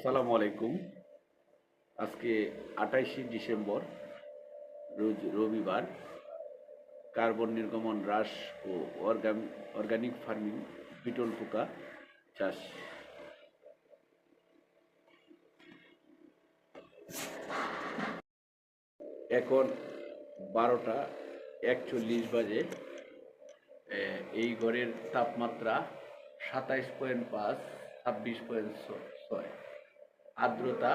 আসসালামু আলাইকুম। আজকে 28শে ডিসেম্বর, রোজ রবিবার। কার্বন নির্গমন হ্রাস ও অর্গানিক ফার্মিং, বিটল পোকা চাষ। এখন 12টা 41 বাজে। এই ঘরের তাপমাত্রা 27.5, 26.6, আর্দ্রতা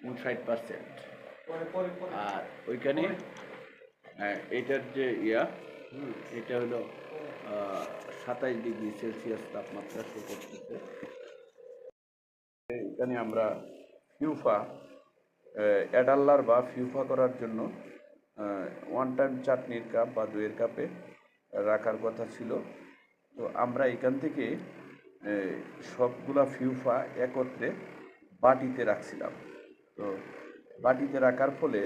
59%। আর ওইখানে এটার যে এটা হলো 27 ডিগ্রি সেলসিয়াস তাপমাত্রা শো করতেছে। এখানে আমরা ফিউফা অ্যাডাল্লার বা ফিউফা করার জন্য ওয়ান টাইম চাটনির কাপ বা দইয়ের কাপে রাখার কথা ছিল। তো আমরা এখান থেকে সবগুলা ফিউফা একত্রে বাটিতে রাখছিলাম। তো বাটিতে রাখার ফলে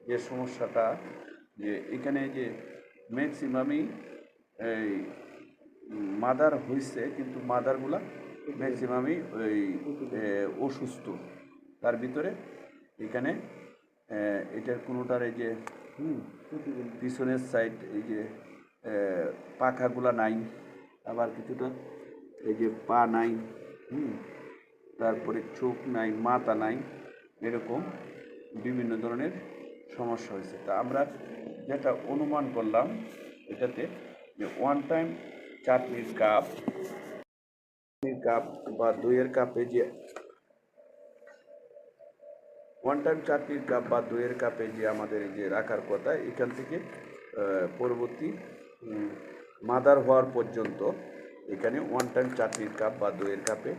যে সমস্যাটা, যে এখানে যে ম্যাক্সিমামই এই মাদার হয়েছে, কিন্তু মাদারগুলা ম্যাক্সিমামই ওই অসুস্থ। তার ভিতরে এখানে এটার কোনোটার এই যে পিছনের সাইড এই যে পাখাগুলা নাই, আবার কিছুটা এই যে পা নাই, তারপরে চোখ নাই, মাথা নাই, এরকম বিভিন্ন ধরনের সমস্যা হয়েছে। তা আমরা যেটা অনুমান করলাম এটাতে, যে ওয়ান টাইম চাটনির কাপ বা দইয়ের কাপে যে ওয়ান টাইম চাটনির কাপ বা দইয়ের কাপে যে আমাদের এই যে রাখার কথা, এখান থেকে পরবর্তী মাদার হওয়ার পর্যন্ত এখানে ওয়ান টাইম চাটনির কাপ বা দইয়ের কাপে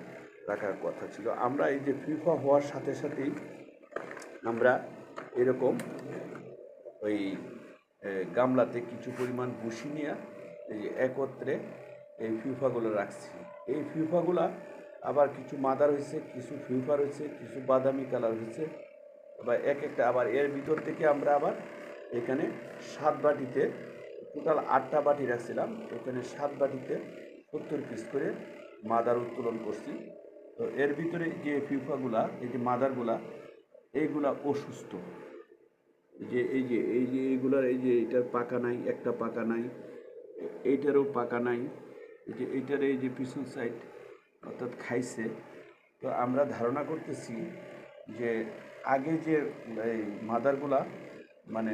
রাখার কথা ছিল। আমরা এই যে ফিফা হওয়ার সাথে সাথেই আমরা এরকম ওই গামলাতে কিছু পরিমাণ ভুসি নিয়ে এই যে একত্রে এই ফিউফাগুলো রাখছি। এই ফিউফাগুলা আবার কিছু মাদার হয়েছে, কিছু ফিউফা রয়েছে, কিছু বাদামি কালার হয়েছে, আবার একটা আবার এর ভিতর থেকে আমরা আবার এখানে 7 বাটিতে, টোটাল 8টা বাটি রাখছিলাম, এখানে 7 বাটিতে 70 পিস করে মাদার উত্তোলন করছি। তো এর ভিতরে যে ফিউফাগুলা, এই যে মাদারগুলা, এইগুলা অসুস্থ। এইগুলার এই যে এটার পাকা নাই, একটা পাকা নাই, এইটারও পাকা নাই, এই যে এইটার এই যে পিছন সাইড অর্থাৎ খাইছে। তো আমরা ধারণা করতেছি যে আগে যে এই মাদারগুলা মানে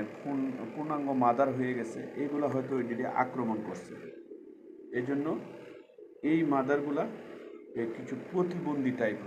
পূর্ণাঙ্গ মাদার হয়ে গেছে, এইগুলা হয়তো ওইটি আক্রমণ করছে। এই জন্য এই মাদারগুলা কিছু প্রতিবন্ধী টাইপ।